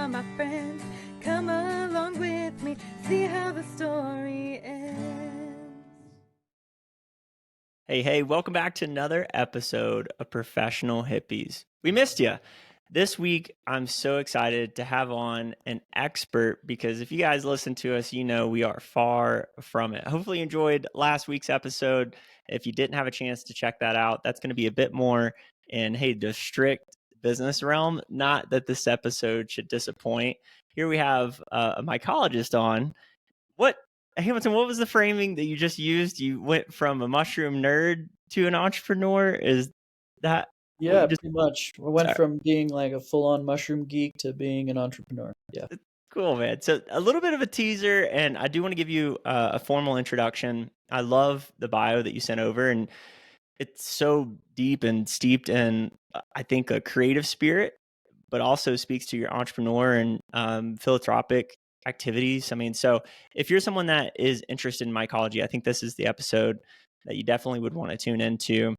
are my friends. Come along with me, see how the story ends. Hey, welcome back to another episode of Professional Hippies. We missed you. This week, I'm so excited to have on an expert because if you guys listen to us, you know we are far from it. Hopefully you enjoyed last week's episode. If you didn't have a chance to check that out, that's going to be a bit more in, the strict business realm. Not that this episode should disappoint. Here we have a mycologist on. Hamilton, what was the framing that you just used? You went from a mushroom nerd to an entrepreneur? Is that what Yeah, you just pretty much. We went Sorry. from being like a full-on mushroom geek to being an entrepreneur. Yeah. Cool, man. So a little bit of a teaser, and I do want to give you a formal introduction. I love the bio that you sent over, and it's so deep and steeped in, I think, a creative spirit, but also speaks to your entrepreneur and philanthropic activities. I mean, so if you're someone that is interested in mycology, I think this is the episode that you definitely would want to tune into.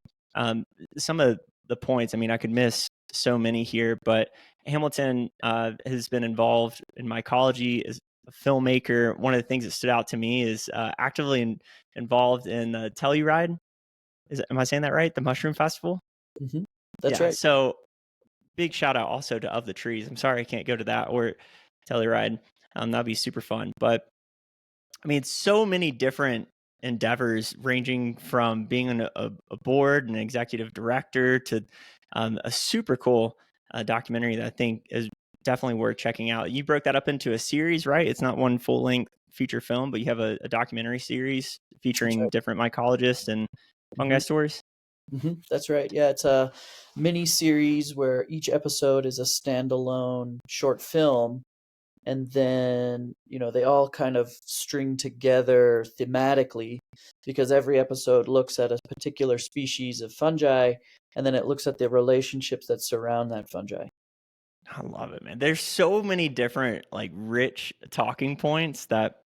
Some of the points, I mean, I could miss so many here, but Hamilton has been involved in mycology as a filmmaker. One of the things that stood out to me is actively involved in Telluride. Am I saying that right? The Mushroom Festival? Mm-hmm. That's Yeah, right. so big shout out also to Of the Trees. I'm sorry I can't go to that or Telluride. That'd be super fun. But I mean, so many different endeavors ranging from being on a board, an executive director, to a super cool documentary that I think is definitely worth checking out. You broke that up into a series, right? It's not one full length feature film, but you have a documentary series featuring different mycologists and fungi stories. Mm-hmm. That's right. Yeah, it's a mini series where each episode is a standalone short film, and then they all kind of string together thematically because every episode looks at a particular species of fungi, and then it looks at the relationships that surround that fungi. I love it, man. There's so many different, like, rich talking points that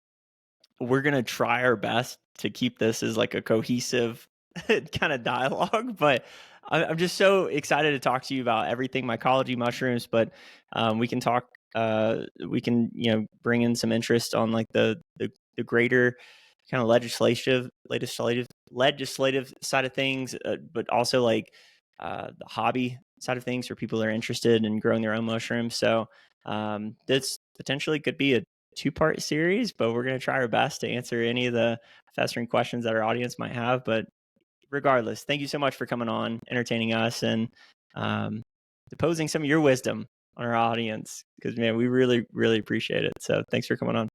we're going to try our best to keep this as like a cohesive kind of dialogue. But I'm just so excited to talk to you about everything mycology, mushrooms, but we can talk, we can, bring in some interest on like the greater kind of legislative side of things, but also like the hobby side of things for people that are interested in growing their own mushrooms. So this potentially could be a two-part series, but we're going to try our best to answer any of the festering questions that our audience might have. But regardless, thank you so much for coming on, entertaining us, and deposing some of your wisdom on our audience, because, man, we really, really appreciate it. So thanks for coming on.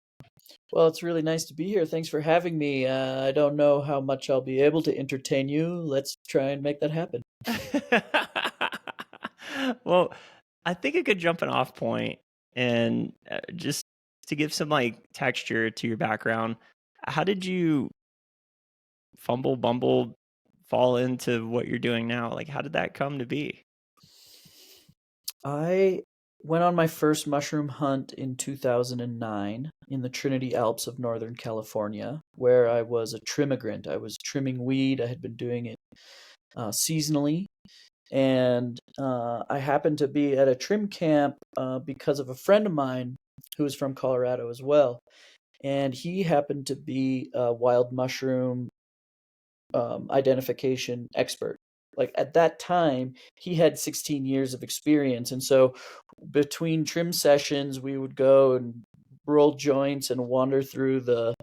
Well, it's really nice to be here. Thanks for having me. I don't know how much I'll be able to entertain you. Let's try and make that happen. Well, I think a good jumping off point, and just to give some like texture to your background, how did you bumble, fall into what you're doing now? Like, how did that come to be? I went on my first mushroom hunt in 2009 in the Trinity Alps of Northern California, where I was a trimmigrant. I was trimming weed. I had been doing it seasonally. And I happened to be at a trim camp because of a friend of mine who was from Colorado as well. And he happened to be a wild mushroom identification expert. Like at that time, he had 16 years of experience. And so between trim sessions, we would go and roll joints and wander through the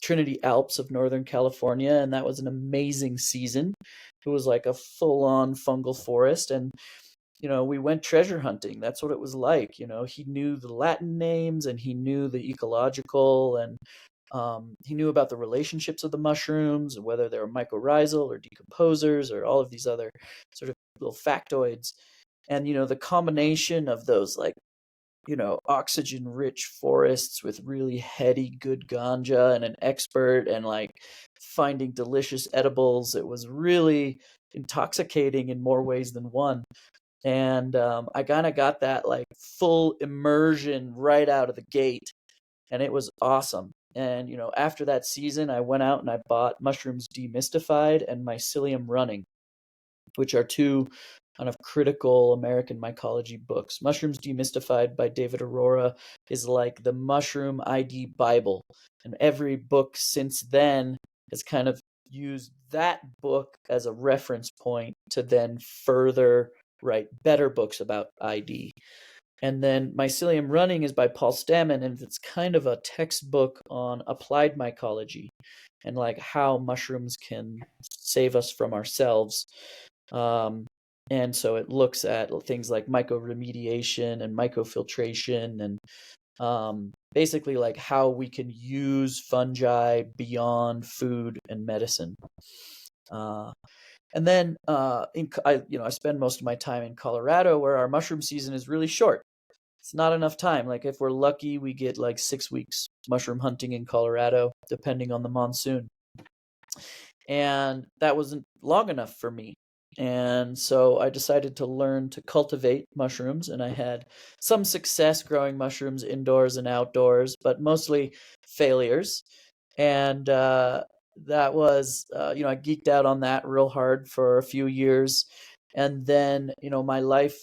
Trinity Alps of Northern California. And that was an amazing season. It was like a full on fungal forest. And we went treasure hunting. That's what it was like. He knew the Latin names and he knew the ecological, and he knew about the relationships of the mushrooms and whether they were mycorrhizal or decomposers or all of these other sort of little factoids. And, the combination of those, like, oxygen rich forests with really heady, good ganja and an expert and like finding delicious edibles, it was really intoxicating in more ways than one. And I kind of got that like full immersion right out of the gate, and it was awesome. And after that season, I went out and I bought Mushrooms Demystified and Mycelium Running, which are two kind of critical American mycology books. Mushrooms Demystified by David Aurora is like the mushroom ID Bible. And every book since then has kind of used that book as a reference point to then further write better books about ID. And then Mycelium Running is by Paul Stammen, and it's kind of a textbook on applied mycology and like how mushrooms can save us from ourselves. And so it looks at things like mycoremediation and mycofiltration and basically like how we can use fungi beyond food and medicine. And then I spend most of my time in Colorado, where our mushroom season is really short. It's not enough time. Like if we're lucky, we get like 6 weeks mushroom hunting in Colorado, depending on the monsoon. And that wasn't long enough for me. And so I decided to learn to cultivate mushrooms, and I had some success growing mushrooms indoors and outdoors, but mostly failures. And that was, I geeked out on that real hard for a few years. And then, my life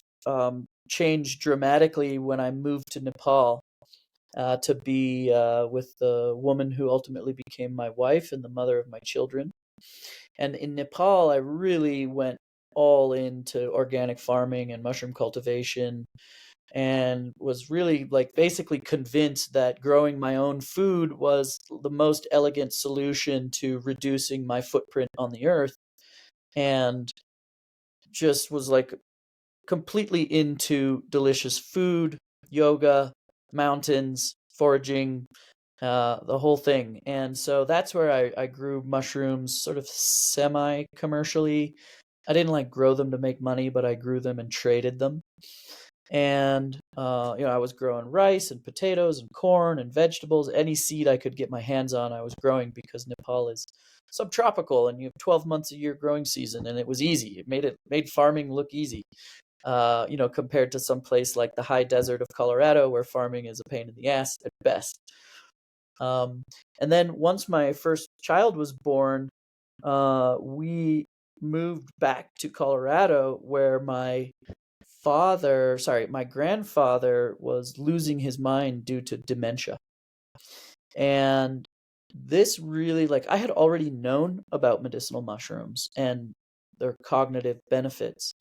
changed dramatically when I moved to Nepal to be with the woman who ultimately became my wife and the mother of my children. And in Nepal, I really went all into organic farming and mushroom cultivation, and was really like basically convinced that growing my own food was the most elegant solution to reducing my footprint on the earth, and just was like completely into delicious food, yoga, mountains, foraging, the whole thing. And so that's where I grew mushrooms sort of semi-commercially. I didn't like grow them to make money, but I grew them and traded them. And I was growing rice and potatoes and corn and vegetables. Any seed I could get my hands on, I was growing, because Nepal is subtropical and you have 12 months a year growing season, and it was easy. It made farming look easy. Compared to some place like the high desert of Colorado, where farming is a pain in the ass at best. And then once my first child was born, we moved back to Colorado, where my grandfather was losing his mind due to dementia. And this really, like, I had already known about medicinal mushrooms and their cognitive benefits.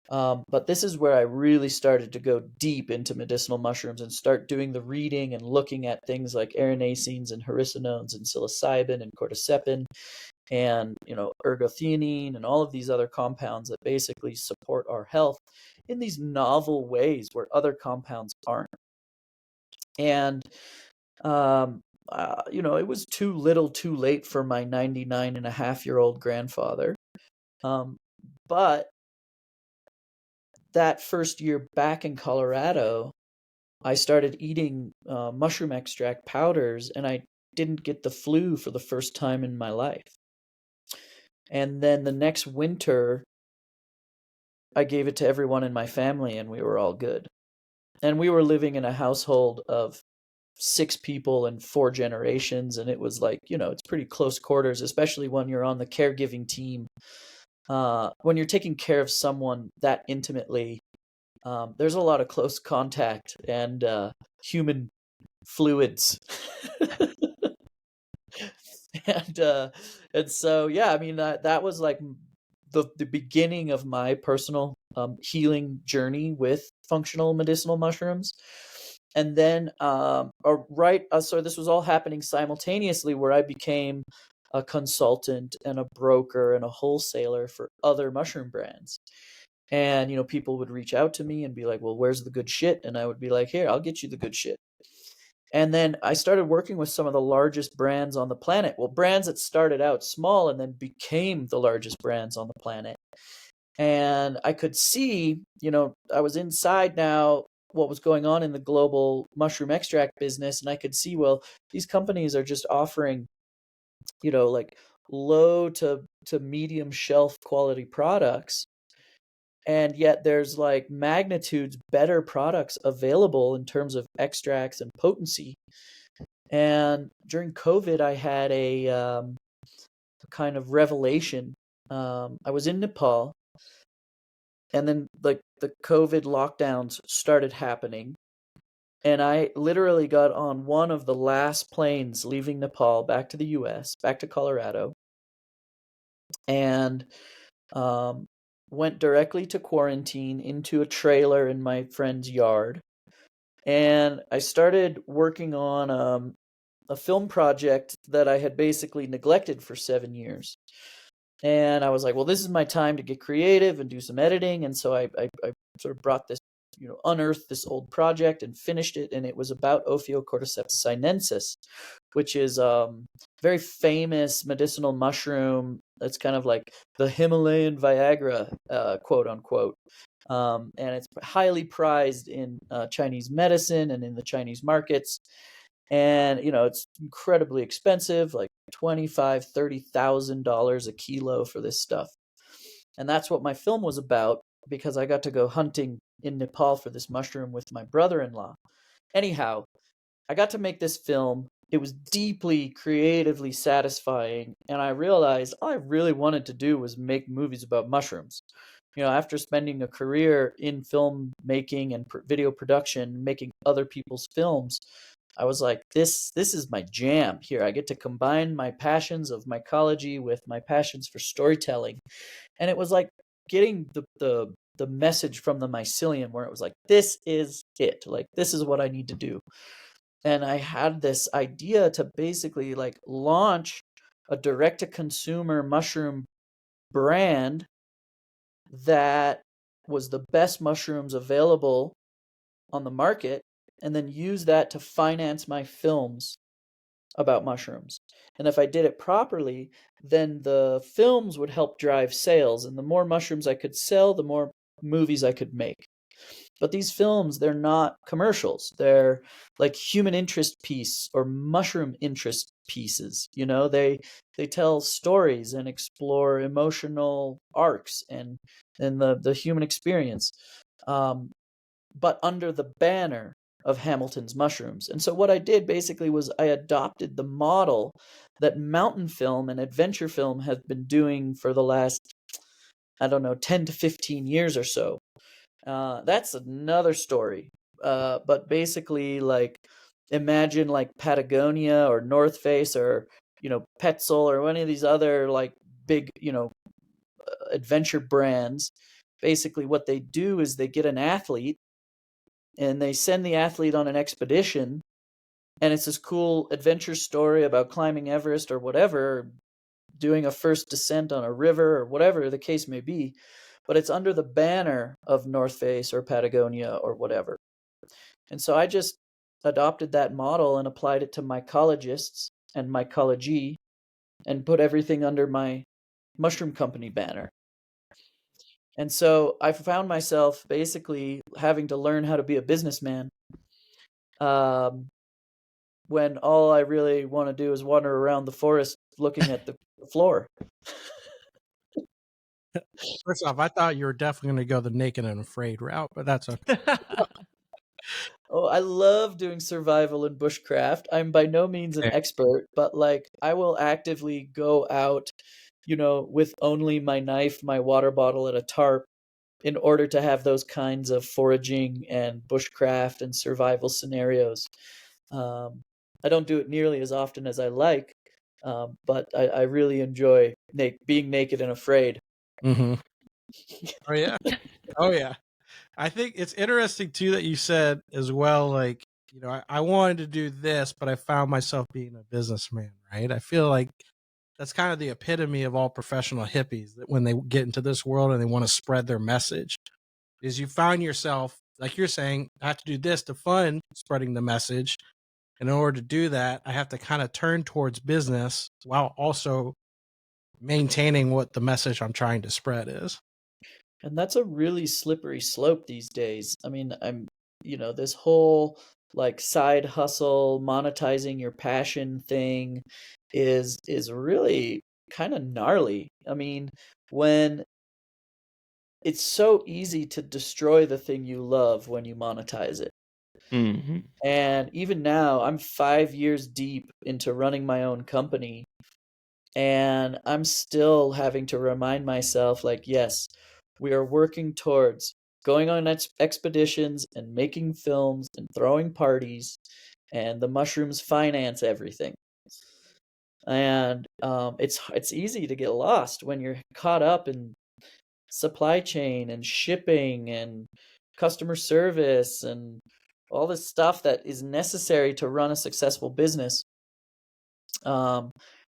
But this is where I really started to go deep into medicinal mushrooms and start doing the reading and looking at things like erinacines and haricinones and psilocybin and cordycepin and, ergothioneine and all of these other compounds that basically support our health in these novel ways where other compounds aren't. And, it was too little too late for my 99-and-a-half-year-old grandfather. But that first year back in Colorado, I started eating mushroom extract powders, and I didn't get the flu for the first time in my life. And then the next winter, I gave it to everyone in my family, and we were all good. And we were living in a household of 6 people and 4 generations, and it was like, it's pretty close quarters, especially when you're on the caregiving team. When you're taking care of someone that intimately, there's a lot of close contact and human fluids. and so, yeah, I mean, that was like the beginning of my personal healing journey with functional medicinal mushrooms. And then so this was all happening simultaneously, where I became a consultant and a broker and a wholesaler for other mushroom brands. And people would reach out to me and be like, well, where's the good shit? And I would be like, here, I'll get you the good shit. And then I started working with some of the largest brands on the planet. Well, brands that started out small and then became the largest brands on the planet. And I could see, I was inside now what was going on in the global mushroom extract business. And I could see, well, these companies are just offering, like low to medium shelf quality products. And yet there's like magnitudes better products available in terms of extracts and potency. And during COVID, I had a kind of revelation. I was in Nepal, And then like the COVID lockdowns started happening. And I literally got on one of the last planes leaving Nepal back to the US, back to Colorado, and went directly to quarantine into a trailer in my friend's yard. And I started working on a film project that I had basically neglected for 7 years. And I was like, well, this is my time to get creative and do some editing. And so I sort of brought this, unearthed this old project and finished it. And it was about Ophiocordyceps sinensis, which is very famous medicinal mushroom. It's kind of like the Himalayan Viagra, quote unquote. And it's highly prized in Chinese medicine and in the Chinese markets. And it's incredibly expensive, like $25,000-$30,000 a kilo for this stuff. And that's what my film was about, because I got to go hunting in Nepal for this mushroom with my brother-in-law. Anyhow, I got to make this film. It was deeply creatively satisfying, and I realized all I really wanted to do was make movies about mushrooms. After spending a career in film making and video production, making other people's films, I was like, this is my jam here. I get to combine my passions of mycology with my passions for storytelling. And it was like getting the message from the mycelium, where it was like, this is it. Like, this is what I need to do. And I had this idea to basically like launch a direct to consumer mushroom brand that was the best mushrooms available on the market, and then use that to finance my films about mushrooms. And if I did it properly, then the films would help drive sales. And the more mushrooms I could sell, the more movies I could make. But these films, they're not commercials. They're like human interest piece or mushroom interest pieces. They tell stories and explore emotional arcs and the human experience. But under the banner of Hamilton's mushrooms. And so what I did basically was I adopted the model that mountain film and adventure film have been doing for the last, 10 to 15 years or so. That's another story. But basically, like, imagine like Patagonia or North Face or, Petzl or one of these other like big, adventure brands. Basically, what they do is they get an athlete and they send the athlete on an expedition, and it's this cool adventure story about climbing Everest or whatever, doing a first descent on a river or whatever the case may be, but it's under the banner of North Face or Patagonia or whatever. And so I just adopted that model and applied it to mycologists and mycology and put everything under my mushroom company banner. And so I found myself basically having to learn how to be a businessman, when all I really want to do is wander around the forest looking at the floor. First off, I thought you were definitely going to go the naked and afraid route, but that's okay. Oh, I love doing survival and bushcraft. I'm by no means an expert, but like I will actively go out, with only my knife, my water bottle, and a tarp in order to have those kinds of foraging and bushcraft and survival scenarios. I don't do it nearly as often as I like, but I really enjoy being naked and afraid. Mm-hmm. Oh, yeah. Oh, yeah. I think it's interesting, too, that you said as well, like, I wanted to do this, but I found myself being a businessman, right? I feel like that's kind of the epitome of all professional hippies, that when they get into this world and they want to spread their message, is you find yourself, like you're saying, I have to do this to fund spreading the message. And in order to do that, I have to kind of turn towards business while also maintaining what the message I'm trying to spread is. And that's a really slippery slope these days. I mean, this whole like side hustle, monetizing your passion thing is really kind of gnarly. I mean, when it's so easy to destroy the thing you love when you monetize it. Mm-hmm. And even now, I'm 5 years deep into running my own company, and I'm still having to remind myself, like, yes, We are working towards going on expeditions and making films and throwing parties, and the mushrooms finance everything. And it's easy to get lost when you're caught up in supply chain and shipping and customer service and all this stuff that is necessary to run a successful business.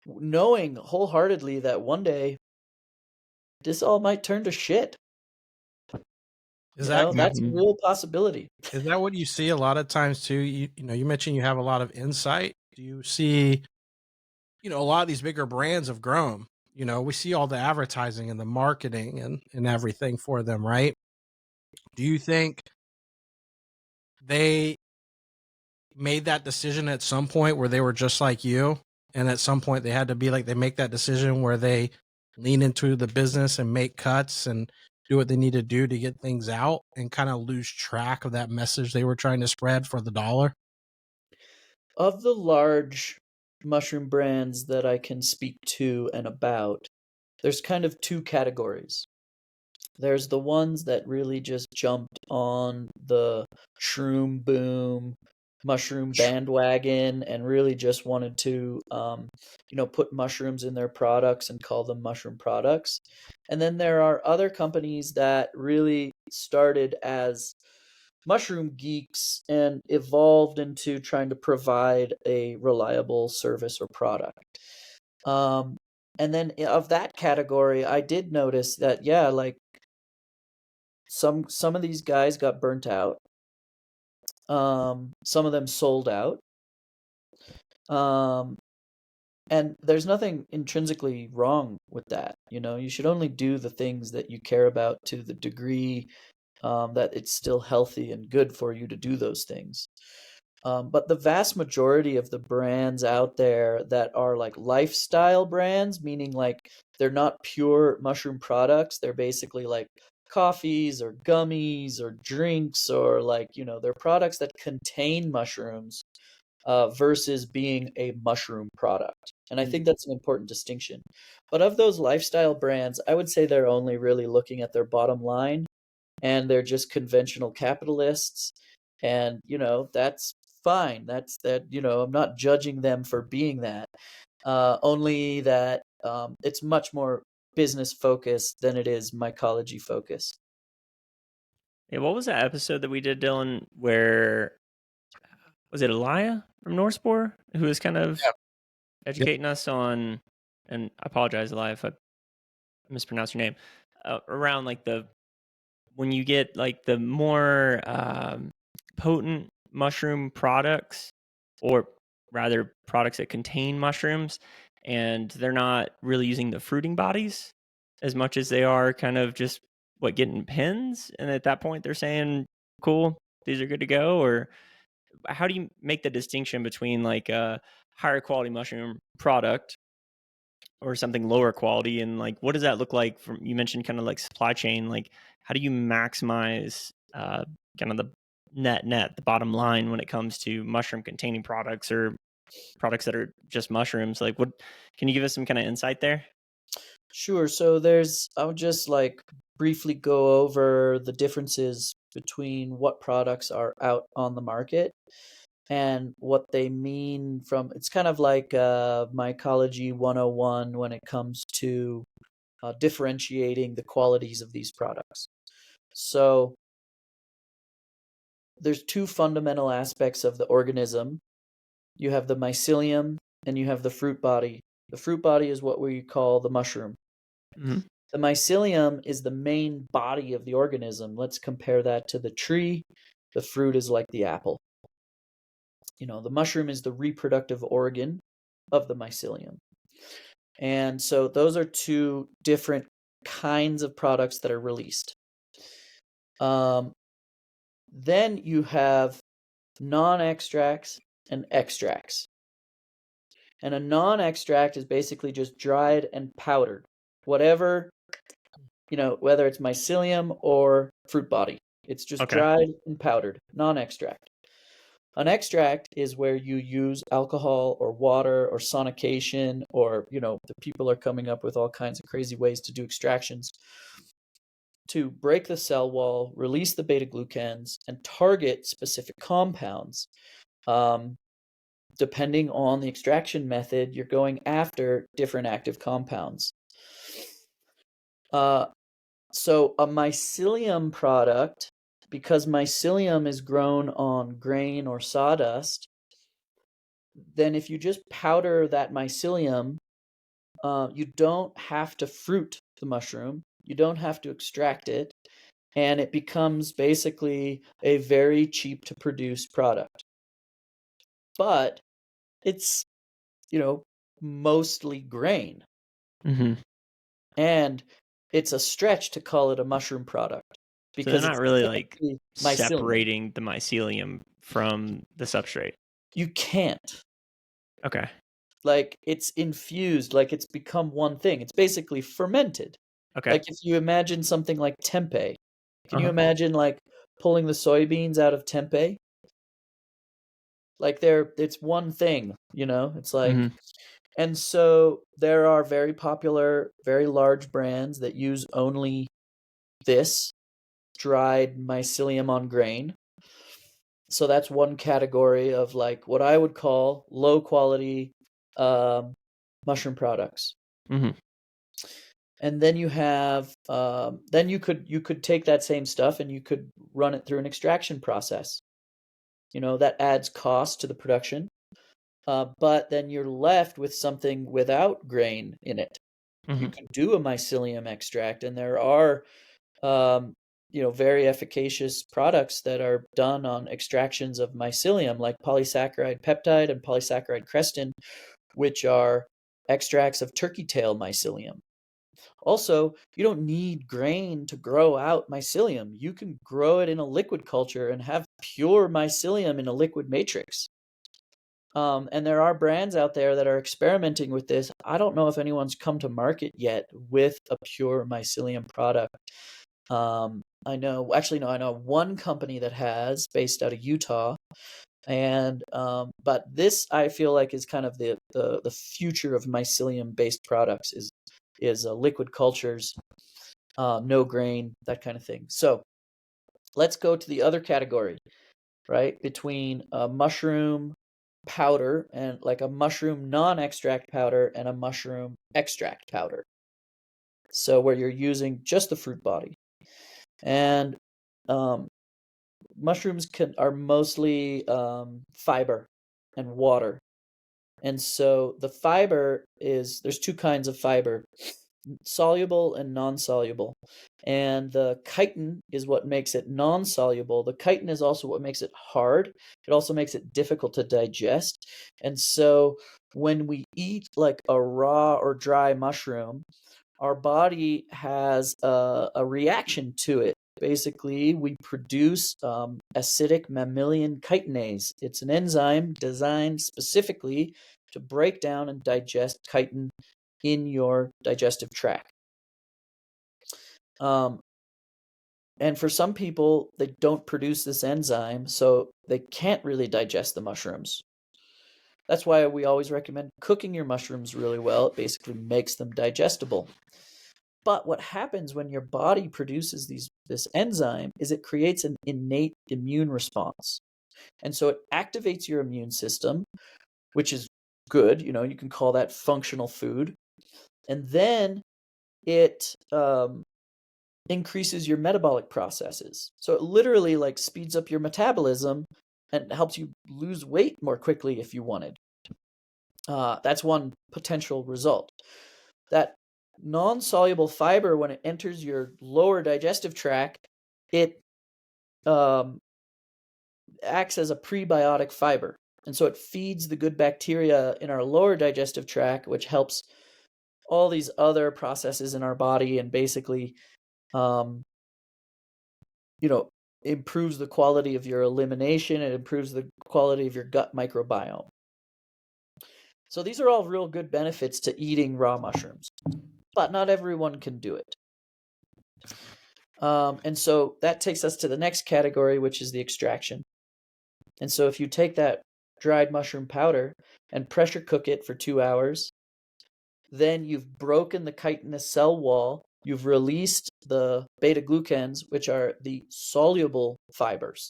Knowing wholeheartedly that one day this all might turn to shit. Is that That's a real possibility. Is that what you see a lot of times too? You mentioned you have a lot of insight. Do you see, a lot of these bigger brands have grown. We see all the advertising and the marketing and everything for them, right? Do you think they made that decision at some point where they were just like you, and at some point they had to be like, they make that decision where they lean into the business and make cuts and do what they need to do to get things out, and kind of lose track of that message they were trying to spread for the dollar? Of the large mushroom brands that I can speak to and about, there's kind of two categories. There's the ones that really just jumped on the shroom boom, mushroom bandwagon, and really just wanted to, put mushrooms in their products and call them mushroom products. And then there are other companies that really started as mushroom geeks and evolved into trying to provide a reliable service or product. And then of that category, I did notice that, yeah, like some of these guys got burnt out. Some of them sold out. And there's nothing intrinsically wrong with that. You should only do the things that you care about to the degree that it's still healthy and good for you to do those things. But the vast majority of the brands out there that are like lifestyle brands, meaning like they're not pure mushroom products, they're basically like coffees or gummies or drinks, or like, they're products that contain mushrooms versus being a mushroom product. And I think that's an important distinction. But of those lifestyle brands, I would say they're only really looking at their bottom line, and they're just conventional capitalists. And, that's fine. That's that, I'm not judging them for being that. Only that it's much more business focused than it is mycology focused. Yeah, what was that episode that we did, Dylan, where was it Elia from Northspore who was kind of educating us on, and I apologize, Elia, if I mispronounce your name, around like when you get like the more potent mushroom products, or rather products that contain mushrooms, and they're not really using the fruiting bodies as much as they are kind of just getting pins, and at that point they're saying, cool, these are good to go? Or how do you make the distinction between like a higher quality mushroom product or something lower quality, and like what does that look like? From, you mentioned kind of like supply chain, like how do you maximize kind of the net the bottom line when it comes to mushroom containing products or products that are just mushrooms? Like, what can you give us some kind of insight there? Sure. So I'll just like briefly go over the differences between what products are out on the market and what they mean from, it's kind of like mycology 101 when it comes to differentiating the qualities of these products. So there's two fundamental aspects of the organism. You have the mycelium and you have the fruit body. The fruit body is what we call the mushroom. Mm-hmm. The mycelium is the main body of the organism. Let's compare that to the tree. The fruit is like the apple. The mushroom is the reproductive organ of the mycelium. And so those are two different kinds of products that are released. Then you have non-extracts and extracts. And a non-extract is basically just dried and powdered. Whatever, whether it's mycelium or fruit body. It's just dried and powdered, non-extract. An extract is where you use alcohol or water or sonication, or, the people are coming up with all kinds of crazy ways to do extractions to break the cell wall, release the beta-glucans, and target specific compounds. Depending on the extraction method, you're going after different active compounds. So a mycelium product, because mycelium is grown on grain or sawdust, then if you just powder that mycelium, you don't have to fruit the mushroom. You don't have to extract it. And it becomes basically a very cheap to produce product. But it's, mostly grain. Mm-hmm. And it's a stretch to call it a mushroom product. So Because they're not it's really like mycelium. separating the mycelium from the substrate. You can't. Okay. Like, it's infused, like it's become one thing. It's basically fermented. Okay. Like if you imagine something like tempeh. Can you Uh-huh. imagine like pulling the soybeans out of tempeh? Like it's one thing, It's like, Mhm. and so there are very popular, very large brands that use only this dried mycelium on grain. So that's one category of like what I would call low quality mushroom products. Mhm. And then you have then you could take that same stuff and you could run it through an extraction process. That adds cost to the production. But then you're left with something without grain in it. You Mhm. can do a mycelium extract, and there are very efficacious products that are done on extractions of mycelium, like polysaccharide peptide and polysaccharide crestin, which are extracts of turkey tail mycelium. Also, you don't need grain to grow out mycelium. You can grow it in a liquid culture and have pure mycelium in a liquid matrix. And there are brands out there that are experimenting with this. I don't know if anyone's come to market yet with a pure mycelium product. I know one company that has, based out of Utah. And but this, I feel like, is kind of the future of mycelium based products is liquid cultures, no grain, that kind of thing. So let's go to the other category, right? Between a mushroom powder and like a mushroom non-extract powder and a mushroom extract powder. So where you're using just the fruit body. And mushrooms are mostly fiber and water. And so the fiber there's two kinds of fiber, soluble and non-soluble. And the chitin is what makes it non-soluble. The chitin is also what makes it hard. It also makes it difficult to digest. And so when we eat like a raw or dry mushroom, our body has a reaction to it. Basically, we produce acidic mammalian chitinase. It's an enzyme designed specifically to break down and digest chitin in your digestive tract. And for some people, they don't produce this enzyme, so they can't really digest the mushrooms. That's why we always recommend cooking your mushrooms really well. It basically makes them digestible. But what happens when your body produces this enzyme is it creates an innate immune response. And so it activates your immune system, which is good. You can call that functional food. And then it increases your metabolic processes. So it literally like speeds up your metabolism and helps you lose weight more quickly if you wanted. That's one potential result. That non-soluble fiber, when it enters your lower digestive tract, it acts as a prebiotic fiber. And so it feeds the good bacteria in our lower digestive tract, which helps all these other processes in our body and basically improves the quality of your elimination. It improves the quality of your gut microbiome. So these are all real good benefits to eating raw mushrooms, but not everyone can do it. And so that takes us to the next category, which is the extraction. And so if you take that dried mushroom powder and pressure cook it for 2 hours, then you've broken the chitinous cell wall you've released the beta-glucans, which are the soluble fibers.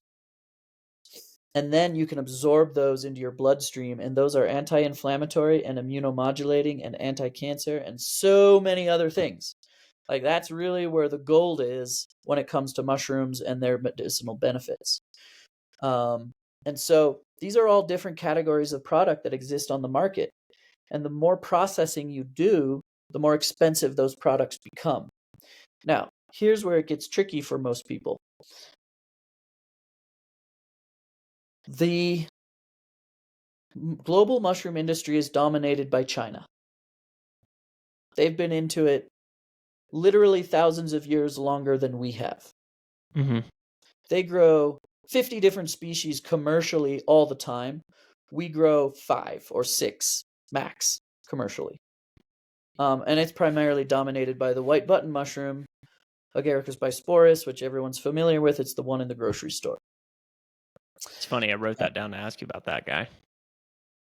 And then you can absorb those into your bloodstream, and those are anti-inflammatory and immunomodulating and anti-cancer and so many other things. Like, that's really where the gold is when it comes to mushrooms and their medicinal benefits. And so these are all different categories of product that exist on the market. And the more processing you do, the more expensive those products become. Now, here's where it gets tricky for most people. The global mushroom industry is dominated by China. They've been into it literally thousands of years longer than we have. Mm-hmm. They grow 50 different species commercially all the time. We grow 5 or 6 max commercially. And it's primarily dominated by the white button mushroom, Agaricus bisporus, which everyone's familiar with. It's the one in the grocery store. It's funny. I wrote that down to ask you about that guy.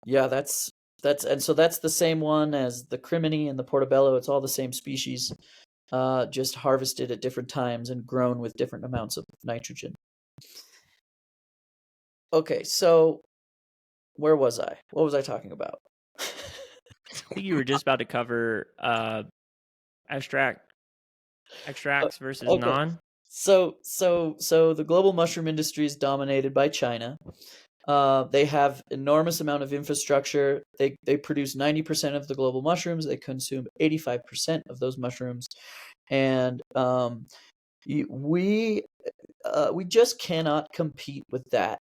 Yeah, that's the same one as the crimini and the portobello. It's all the same species, just harvested at different times and grown with different amounts of nitrogen. Okay, so where was I? What was I talking about? I think you were just about to cover extracts versus Okay. non. So the global mushroom industry is dominated by China. They have enormous amount of infrastructure. They produce 90% of the global mushrooms. They consume 85% of those mushrooms, and we just cannot compete with that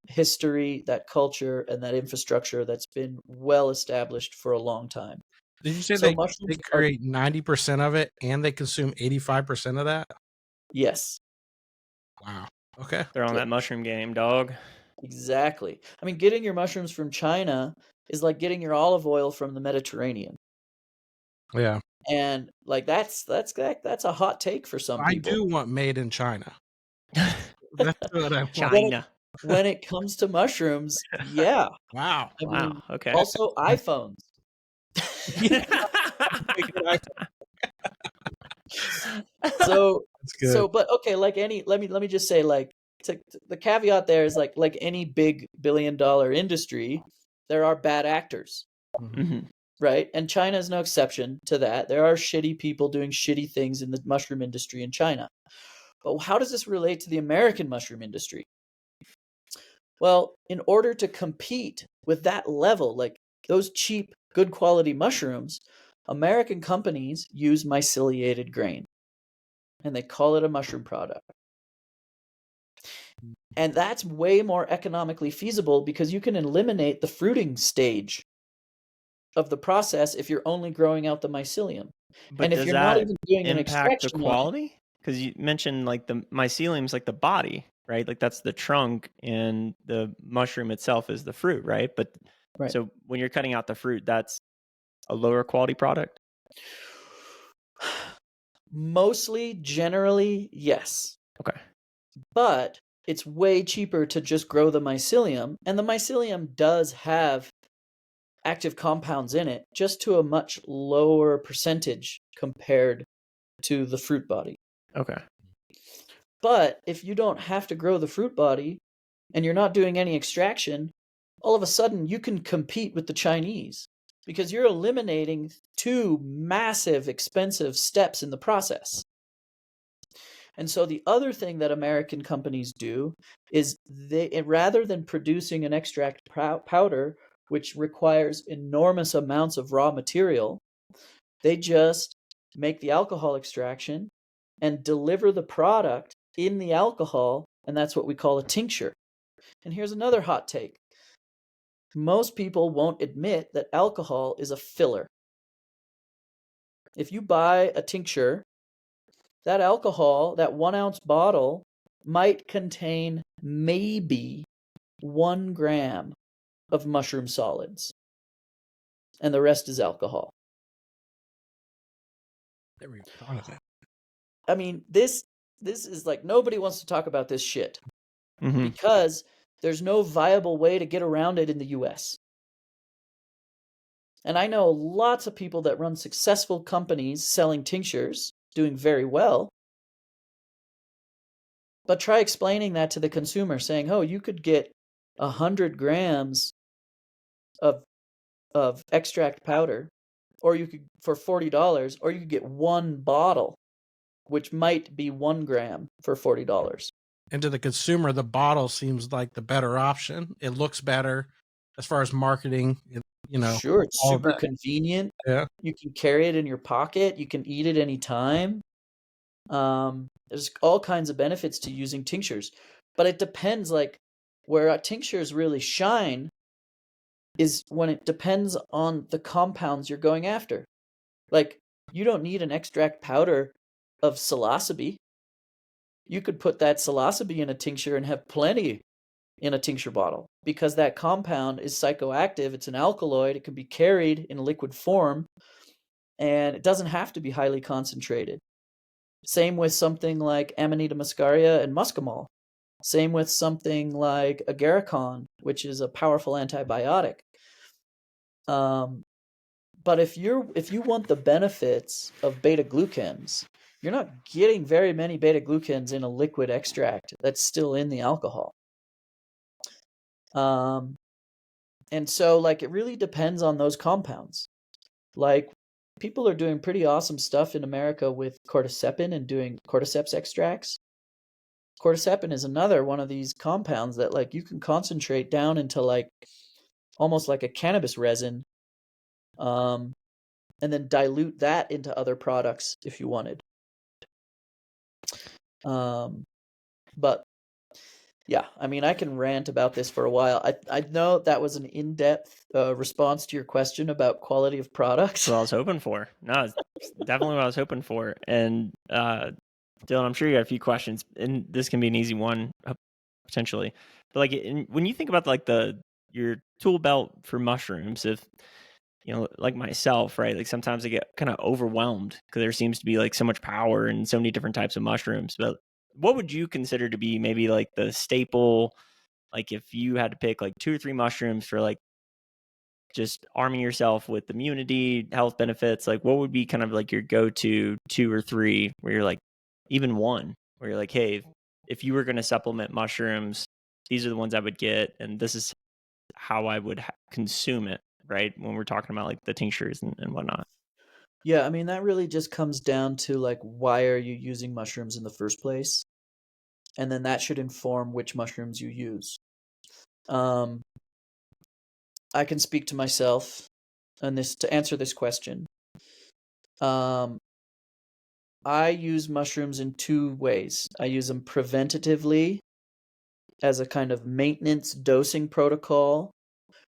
history, that culture, and that infrastructure that's been well established for a long time. Did you say So they mushrooms create 90% of it and they consume 85% of that? Yes. Wow. Okay. They're on that mushroom game, dog. Exactly. I mean, getting your mushrooms from China is like getting your olive oil from the Mediterranean. Yeah. And like that's a hot take for some I people. do want made in China. That's what I want. China. When it comes to mushrooms, yeah. Wow. I Wow. mean, Okay. also iPhones. So That's good. but okay, like any let me just say, like, the caveat there is like any big billion-dollar industry, there are bad actors. Mhm. Right? And China is no exception to that. There are shitty people doing shitty things in the mushroom industry in China. But how does this relate to the American mushroom industry? Well, in order to compete with that level, like those cheap, good quality mushrooms, American companies use myceliated grain. And they call it a mushroom product. And that's way more economically feasible because you can eliminate the fruiting stage of the process if you're only growing out the mycelium. But And if does you're not that even doing an impact the extraction on it, quality? Because you mentioned like the mycelium's like the body, right? Like that's the trunk, and the mushroom itself is the fruit, right? But right. so when you're cutting out the fruit, that's a lower quality product. Mostly, generally, yes. Okay. But it's way cheaper to just grow the mycelium, and the mycelium does have active compounds in it, just to a much lower percentage compared to the fruit body. Okay. But if you don't have to grow the fruit body, and you're not doing any extraction, all of a sudden you can compete with the Chinese because you're eliminating 2 massive, expensive steps in the process. And so the other thing that American companies do is they, rather than producing an extract powder, which requires enormous amounts of raw material, they just make the alcohol extraction and deliver the product in the alcohol, and that's what we call a tincture. And here's another hot take. Most people won't admit that alcohol is a filler. If you buy a tincture, that alcohol, that 1 ounce bottle, might contain maybe 1 gram of mushroom solids, and the rest is alcohol. Never even thought of that. I mean, this is like, nobody wants to talk about this shit Mm-hmm. because there's no viable way to get around it in the US. And I know lots of people that run successful companies selling tinctures, doing very well. But try explaining that to the consumer, saying, oh, you could get 100 grams of extract powder, or you could for $40, or you could get one bottle, which might be 1 gram for $40. And to the consumer, the bottle seems like the better option. It looks better as far as marketing. Sure, it's all super that. convenient. Yeah. You can carry it in your pocket. You can eat it anytime. There's all kinds of benefits to using tinctures, but it depends. Like where tinctures really shine is when it depends on the compounds you're going after. Like you don't need an extract powder of psilocybe. You could put that psilocybe in a tincture and have plenty in a tincture bottle because that compound is psychoactive. It's an alkaloid. It can be carried in liquid form, and it doesn't have to be highly concentrated. Same with something like Amanita muscaria and muscimol. Same with something like agarikon, which is a powerful antibiotic. But if you want the benefits of beta-glucans, you're not getting very many beta-glucans in a liquid extract that's still in the alcohol. And so, like, it really depends on those compounds. Like, people are doing pretty awesome stuff in America with cordycepin and doing cordyceps extracts. Cordycepin is another one of these compounds that, like, you can concentrate down into, like, almost like a cannabis resin, and then dilute that into other products if you wanted. But yeah, I mean, I can rant about this for a while. I know that was an in-depth response to your question about quality of products. That's what I was hoping for. No, it's definitely what I was hoping for. And Dylan, I'm sure you got a few questions, and this can be an easy one potentially. But like, when you think about like your tool belt for mushrooms, if like myself, right? Like sometimes I get kind of overwhelmed because there seems to be like so much power and so many different types of mushrooms. But what would you consider to be maybe like the staple? Like if you had to pick like 2 or 3 mushrooms for like just arming yourself with immunity, health benefits, like what would be kind of like your go-to 2 or 3 where you're like, even one, where you're like, hey, if you were going to supplement mushrooms, these are the ones I would get, and this is how I would consume it, right? When we're talking about like the tinctures and whatnot. Yeah, I mean, that really just comes down to like, why are you using mushrooms in the first place? And then that should inform which mushrooms you use. I can speak to myself on this to answer this question. I use mushrooms in 2 ways. I use them preventatively as a kind of maintenance dosing protocol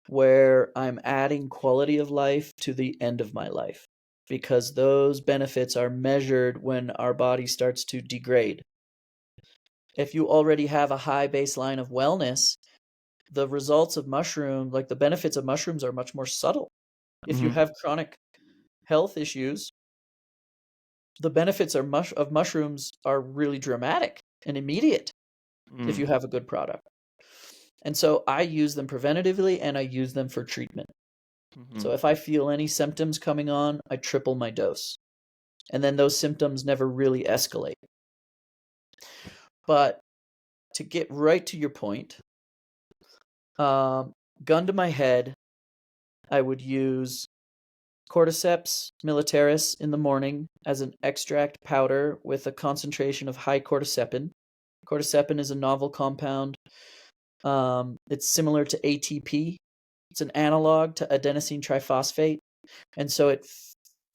where I'm adding quality of life to the end of my life, because those benefits are measured when our body starts to degrade. If you already have a high baseline of wellness, the results of like the benefits of mushrooms are much more subtle. If you have chronic health issues, the benefits of mushrooms are really dramatic and immediate if you have a good product. And so I use them preventatively and I use them for treatment. So if I feel any symptoms coming on, I triple my dose. And then those symptoms never really escalate. But to get right to your point, gun to my head, I would use Cordyceps militaris in the morning as an extract powder with a concentration of high cordycepin. Cordycepin is a novel compound. It's similar to ATP. It's an analog to adenosine triphosphate. And so it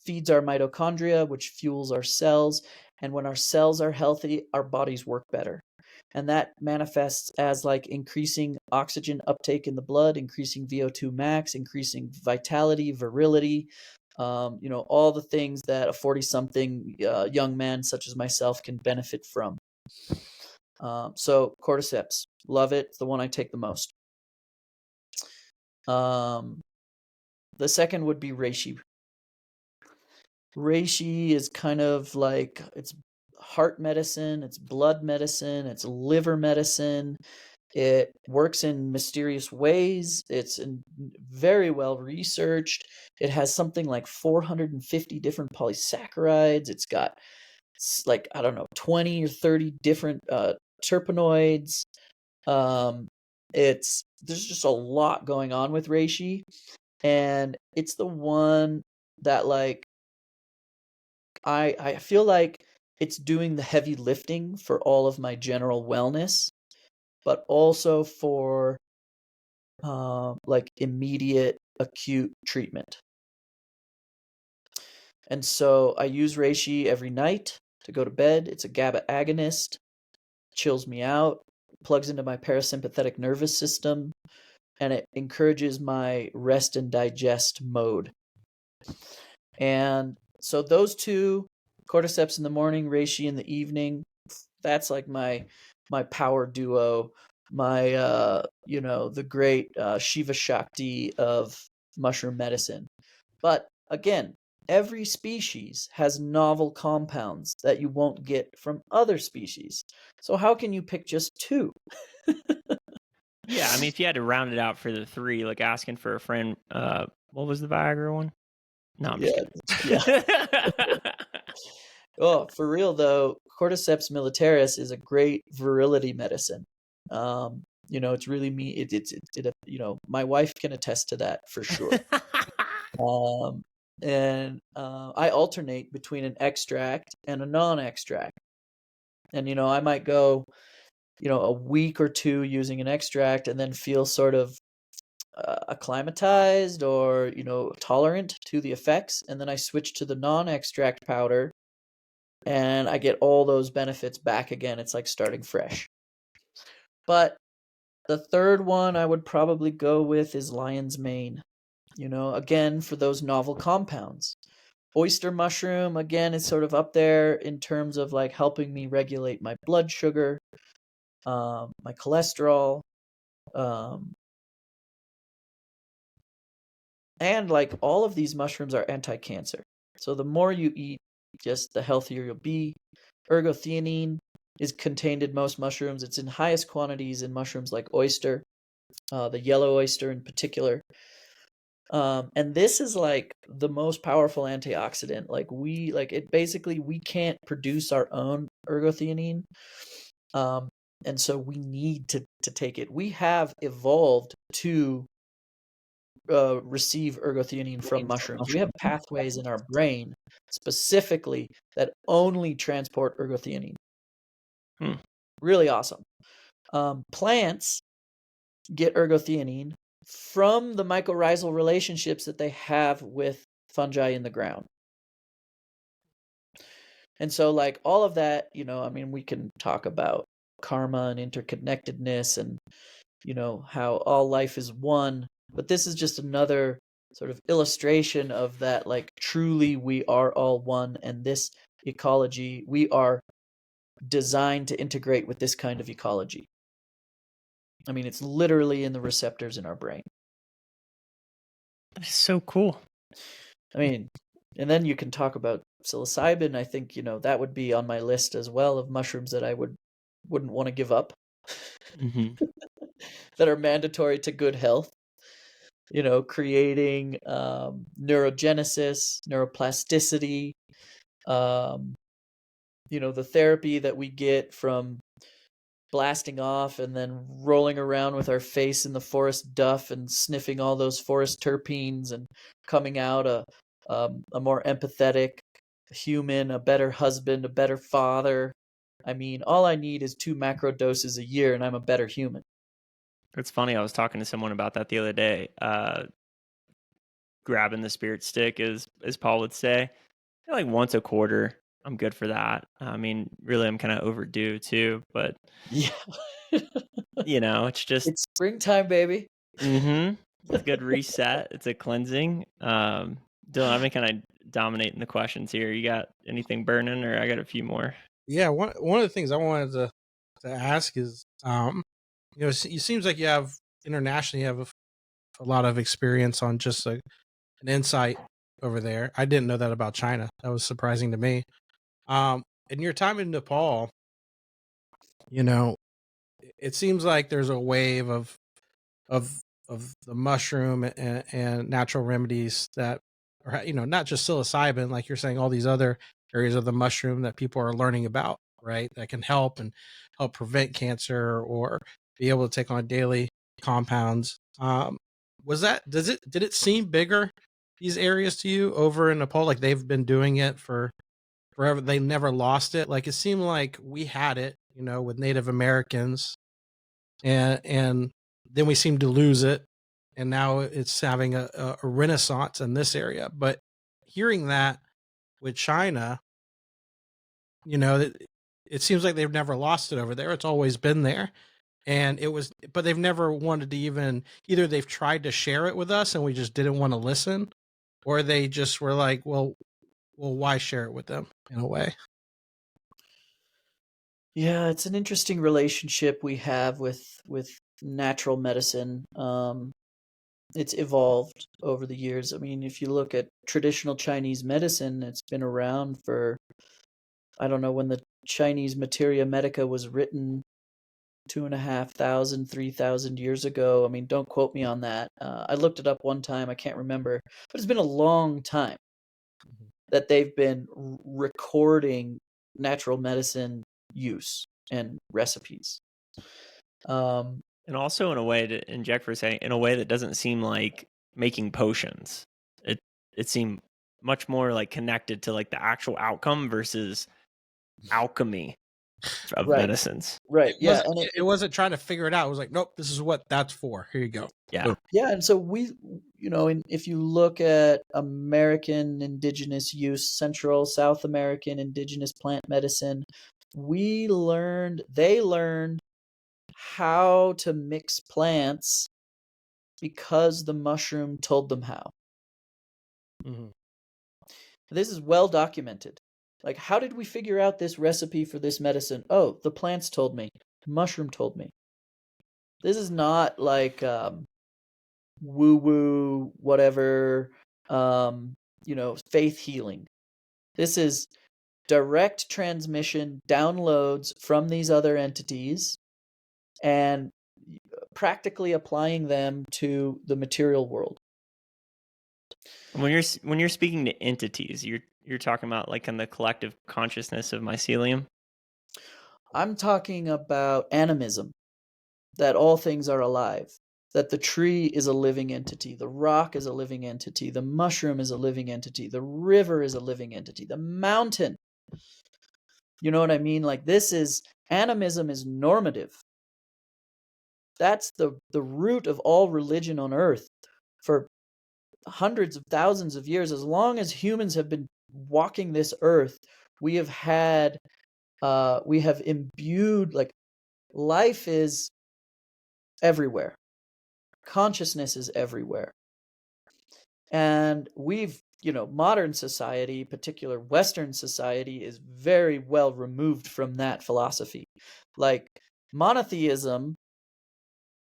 feeds our mitochondria, which fuels our cells. And when our cells are healthy, our bodies work better. And that manifests as like increasing oxygen uptake in the blood, increasing VO2 max, increasing vitality, virility, all the things that a 40-something young man such as myself can benefit from. So cordyceps, love it. It's the one I take the most. The second would be reishi. Reishi is kind of like, it's heart medicine, it's blood medicine, it's liver medicine. It works in mysterious ways. It's very well researched. It has something like 450 different polysaccharides. It's got like, I don't know, 20 or 30 different terpenoids. There's just a lot going on with reishi, and it's the one that, like, I feel like it's doing the heavy lifting for all of my general wellness, but also for like immediate acute treatment. And so I use reishi every night to go to bed. It's a GABA agonist, chills me out, plugs into my parasympathetic nervous system, and it encourages my rest and digest mode. And so those two, cordyceps in the morning, reishi in the evening, that's like my power duo, my the great Shiva Shakti of mushroom medicine. But again, every species has novel compounds that you won't get from other species. So how can you pick just two? Yeah, I mean, if you had to round it out for the three, like asking for a friend, what was the Viagra one? No, I'm just Yeah. kidding. Oh, for real though, Cordyceps militaris is a great virility medicine. It's really me. My wife can attest to that for sure. I alternate between an extract and a non-extract. And I might go, a week or two using an extract, and then feel sort of acclimatized or tolerant to the effects, and then I switch to the non-extract powder, and I get all those benefits back again. It's like starting fresh. But the third one I would probably go with is lion's mane. Again, for those novel compounds. Oyster mushroom, again, is sort of up there in terms of like helping me regulate my blood sugar, my cholesterol, and like all of these mushrooms are anti-cancer. So the more you eat, just the healthier you'll be. Ergothioneine is contained in most mushrooms. It's in highest quantities in mushrooms like oyster, the yellow oyster in particular. And this is like the most powerful antioxidant. We can't produce our own ergothioneine. And so we need to take it. We have evolved to receive ergothioneine from mushrooms. We have pathways in our brain specifically that only transport ergothioneine. Really awesome. Plants get ergothioneine from the mycorrhizal relationships that they have with fungi in the ground. And so like all of that, we can talk about karma and interconnectedness and, how all life is one. But this is just another sort of illustration of that, like truly we are all one. And this ecology, we are designed to integrate with this kind of ecology. I mean, it's literally in the receptors in our brain. That's so cool. I mean, and then you can talk about psilocybin. I think, that would be on my list as well of mushrooms that I wouldn't want to give up. That are mandatory to good health. Creating neurogenesis, neuroplasticity, the therapy that we get from blasting off and then rolling around with our face in the forest duff and sniffing all those forest terpenes and coming out a more empathetic human, a better husband, a better father. I mean, all I need is 2 macro doses a year and I'm a better human. It's funny. I was talking to someone about that the other day. Grabbing the spirit stick, as Paul would say, like once a quarter. I'm good for that. I mean, really, I'm kind of overdue too, but yeah, it's just it's springtime, baby. It's a good reset. It's a cleansing. Dylan, I've been kind of dominating the questions here. You got anything burning, or I got a few more? Yeah, one of the things I wanted to ask is, it seems like you have internationally, you have a lot of experience on just an insight over there. I didn't know that about China. That was surprising to me. In your time in Nepal, it seems like there's a wave of the mushroom and natural remedies that are, not just psilocybin, like you're saying, all these other areas of the mushroom that people are learning about, right? That can help prevent cancer or be able to take on daily compounds. Did it seem bigger, these areas to you over in Nepal? Like they've been doing it for forever. They never lost it. Like it seemed like we had it, with Native Americans, and then we seemed to lose it, and now it's having a renaissance in this area. But hearing that with China, it seems like they've never lost it over there. It's always been there. And but they've never wanted to even, either they've tried to share it with us and we just didn't want to listen, or they just were like, well, why share it with them in a way? Yeah, it's an interesting relationship we have with natural medicine. It's evolved over the years. I mean, if you look at traditional Chinese medicine, it's been around for, I don't know when the Chinese Materia Medica was written, 2,500, 3,000 years ago. I mean, don't quote me on that. I looked it up one time. I can't remember, but it's been a long time that they've been recording natural medicine use and recipes. And also in a way, to inject for a second, in a way that doesn't seem like making potions. It seemed much more like connected to like the actual outcome versus alchemy of Right. medicines. Right. Yeah. And it wasn't trying to figure it out. It was like, nope, this is what that's for. Here you go. Yeah. Boom. Yeah. And so if you look at American indigenous use, Central, South American indigenous plant medicine, they learned how to mix plants because the mushroom told them how. Mm-hmm. This is well documented. Like, how did we figure out this recipe for this medicine? Oh, the plants told me. The mushroom told me. This is not like woo-woo, whatever, faith healing. This is direct transmission, downloads from these other entities, and practically applying them to the material world. When you're speaking to entities, you're talking about like in the collective consciousness of mycelium. I'm talking about animism, that all things are alive, that the tree is a living entity, the rock is a living entity, the mushroom is a living entity, the river is a living entity, the mountain. You know what I mean? Like animism is normative. That's the root of all religion on earth for hundreds of thousands of years. As long as humans have been walking this earth, we have imbued, like, life is everywhere. Consciousness is everywhere. And modern society, particular Western society, is very well removed from that philosophy. Like, monotheism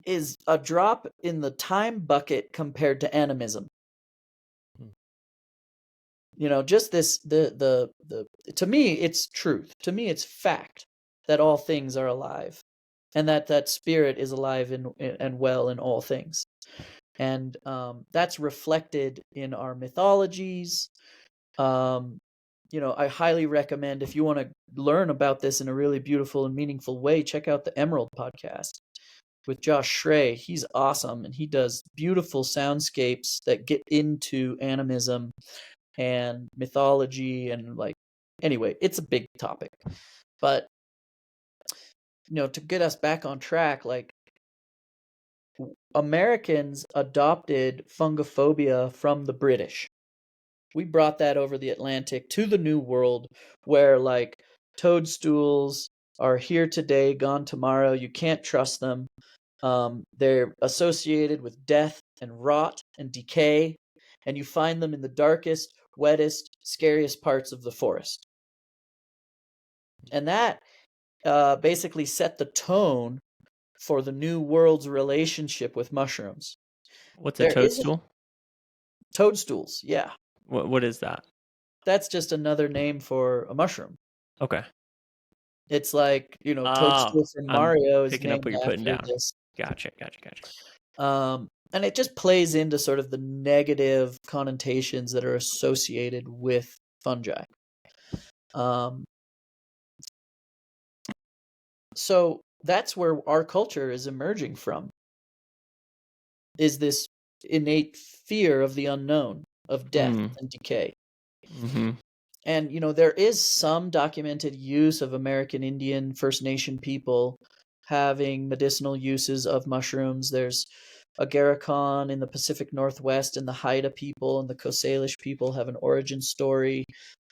is a drop in the time bucket compared to animism. Just this, to me, it's truth. To me, it's fact that all things are alive, and that spirit is alive and well in all things. And that's reflected in our mythologies. I highly recommend, if you want to learn about this in a really beautiful and meaningful way, check out the Emerald podcast with Josh Schrey. He's awesome, and he does beautiful soundscapes that get into animism and mythology, and anyway, it's a big topic. But to get us back on track, like, Americans adopted fungophobia from the British. We brought that over the Atlantic to the New World, where like toadstools are here today, gone tomorrow. You can't trust them. They're associated with death and rot and decay, and you find them in the darkest, wettest, scariest parts of the forest. And that basically set the tone for the New World's relationship with mushrooms. What's a toadstool? Toadstools, yeah. What is that? That's just another name for a mushroom. Okay. It's like, Toadstool from Mario is picking up what you're putting down. This. Gotcha. And it just plays into sort of the negative connotations that are associated with fungi. So that's where our culture is emerging from, is this innate fear of the unknown, of death and decay. Mm-hmm. And, there is some documented use of American Indian First Nation people having medicinal uses of mushrooms. There's Agarikon in the Pacific Northwest, and the Haida people and the Coast Salish people have an origin story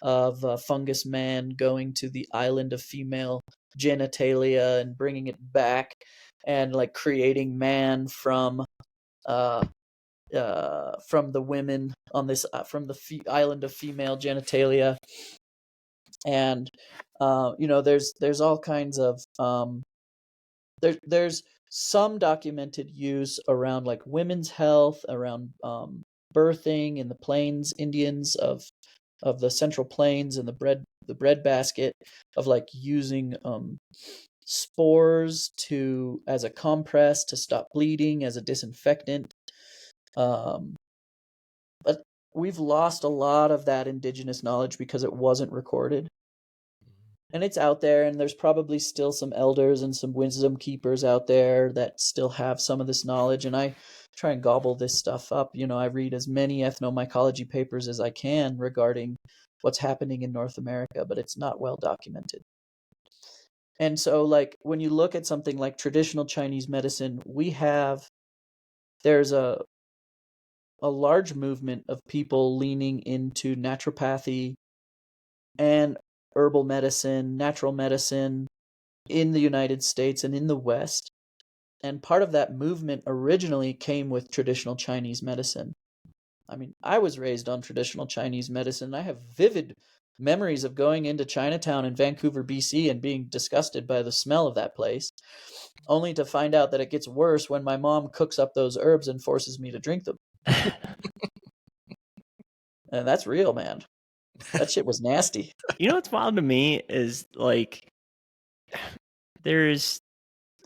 of a fungus man going to the island of female genitalia and bringing it back, and like creating man from the women on this from the island of female genitalia. And there's all kinds of there's some documented use around like women's health, around birthing in the plains Indians of the Central Plains, and the bread basket, of like using spores as a compress to stop bleeding, as a disinfectant. But we've lost a lot of that indigenous knowledge because it wasn't recorded. And it's out there, and there's probably still some elders and some wisdom keepers out there that still have some of this knowledge. And I try and gobble this stuff up. I read as many ethnomycology papers as I can regarding what's happening in North America, but it's not well documented. And so, like, when you look at something like traditional Chinese medicine, there's a large movement of people leaning into naturopathy and herbal medicine, natural medicine in the United States and in the West. And part of that movement originally came with traditional Chinese medicine. I mean, I was raised on traditional Chinese medicine. I have vivid memories of going into Chinatown in Vancouver, BC, and being disgusted by the smell of that place, only to find out that it gets worse when my mom cooks up those herbs and forces me to drink them. And that's real, man. That shit was nasty. What's wild to me is like there's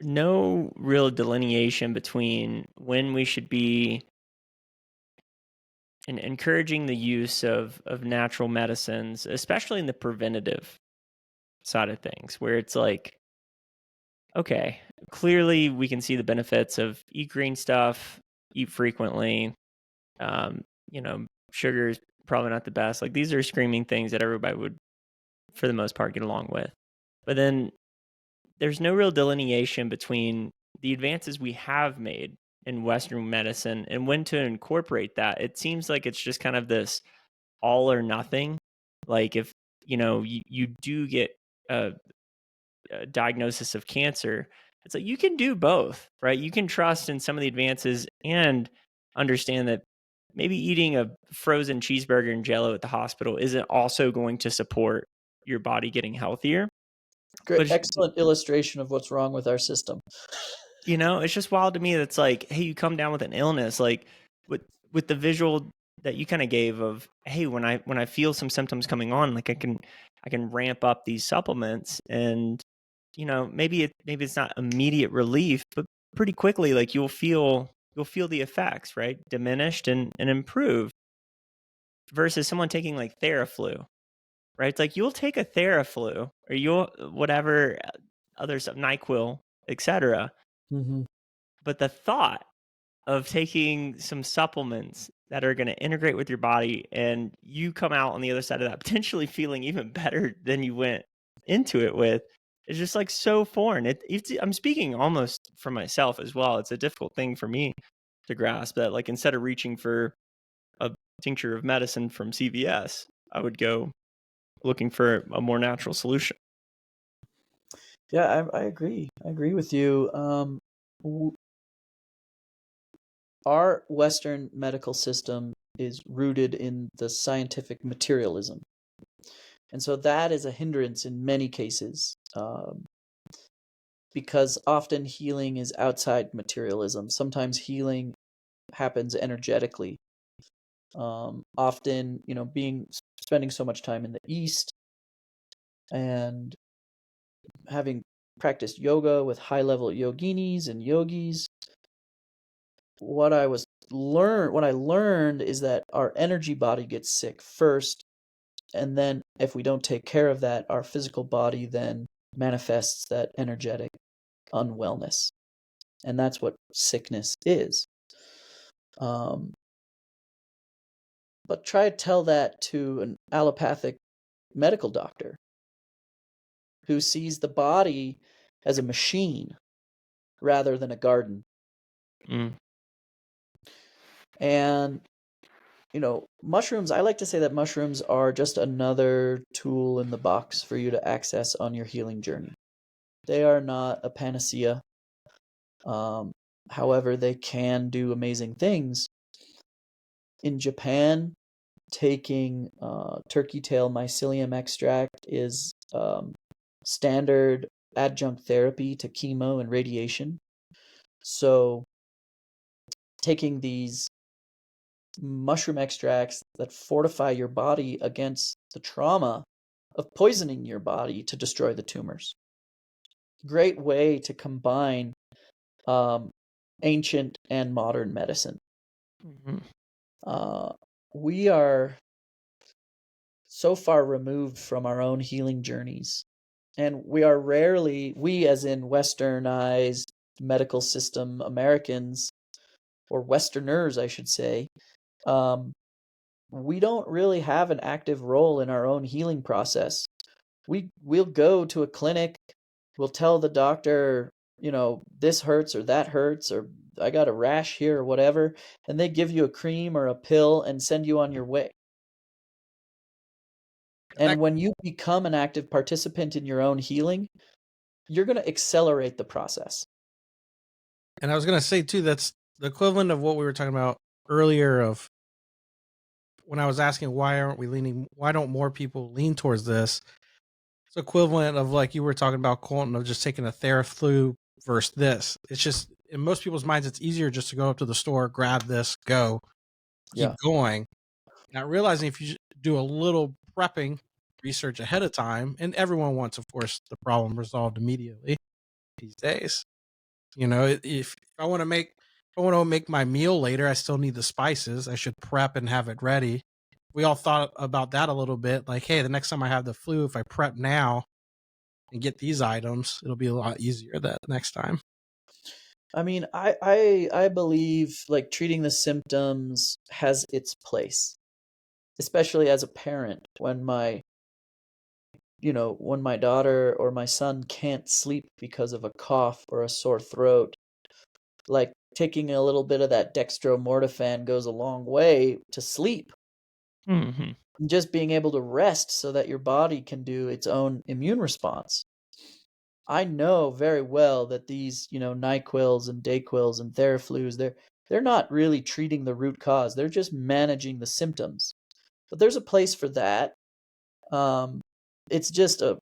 no real delineation between when we should be encouraging the use of natural medicines, especially in the preventative side of things, where it's like, okay, clearly we can see the benefits of eat green stuff, eat frequently. Sugar is probably not the best. Like, these are screaming things that everybody would, for the most part, get along with. But then there's no real delineation between the advances we have made in Western medicine and when to incorporate that. It seems like it's just kind of this all or nothing. Like, if you do get a diagnosis of cancer, it's like you can do both, right? You can trust in some of the advances and understand that maybe eating a frozen cheeseburger and Jell-O at the hospital isn't also going to support your body getting healthier. Great, excellent illustration of what's wrong with our system. It's just wild to me that it's like, hey, you come down with an illness, like with the visual that you kind of gave of, hey, when I feel some symptoms coming on, like I can ramp up these supplements, and maybe it's not immediate relief, but pretty quickly, like you'll feel the effects, right, diminished and improved, versus someone taking like Theraflu, right? It's like you'll take a Theraflu or you'll whatever other stuff, NyQuil, etc. Mm-hmm. But the thought of taking some supplements that are going to integrate with your body and you come out on the other side of that potentially feeling even better than you went into it with, is just like so foreign. I'm speaking almost for myself as well. It's a difficult thing for me to grasp that, like, instead of reaching for a tincture of medicine from CVS, I would go looking for a more natural solution. Yeah, I agree. I agree with you. Our Western medical system is rooted in the scientific materialism. And so that is a hindrance in many cases, because often healing is outside materialism. Sometimes healing happens energetically. Often, spending so much time in the East and having practiced yoga with high-level yoginis and yogis, what I learned is that our energy body gets sick first And then if we don't take care of that, our physical body then manifests that energetic unwellness. And that's what sickness is. But try to tell that to an allopathic medical doctor who sees the body as a machine rather than a garden. And, mushrooms, I like to say that mushrooms are just another tool in the box for you to access on your healing journey. They are not a panacea. However, they can do amazing things. In Japan, taking turkey tail mycelium extract is standard adjunct therapy to chemo and radiation. So taking these mushroom extracts that fortify your body against the trauma of poisoning your body to destroy the tumors. Great way to combine ancient and modern medicine. We are so far removed from our own healing journeys, and we are rarely, we as in westernized medical system Americans, or Westerners, I should say, we don't really have an active role in our own healing process. We'll go to a clinic, we'll tell the doctor, this hurts or that hurts, or I got a rash here or whatever, and they give you a cream or a pill and send you on your way. And when you become an active participant in your own healing, you're going to accelerate the process. And I was going to say too, that's the equivalent of what we were talking about earlier of when I was asking why don't more people lean towards this? It's equivalent of like you were talking about, Colton, of just taking a Theraflu versus this. It's just, in most people's minds, it's easier just to go up to the store, grab this, go, keep going. Not realizing if you do a little prepping research ahead of time, and everyone wants, of course, the problem resolved immediately these days. If I want to make my meal later, I still need the spices. I should prep and have it ready. We all thought about that a little bit. Like, hey, the next time I have the flu, if I prep now and get these items, it'll be a lot easier that next time. I mean, I believe like treating the symptoms has its place, especially as a parent. When my daughter or my son can't sleep because of a cough or a sore throat, like taking a little bit of that dextromorphan goes a long way to sleep. Mm-hmm. Just being able to rest so that your body can do its own immune response. I know very well that these, NyQuils and Dayquils and Theraflus, they're not really treating the root cause. They're just managing the symptoms. But there's a place for that. It's just you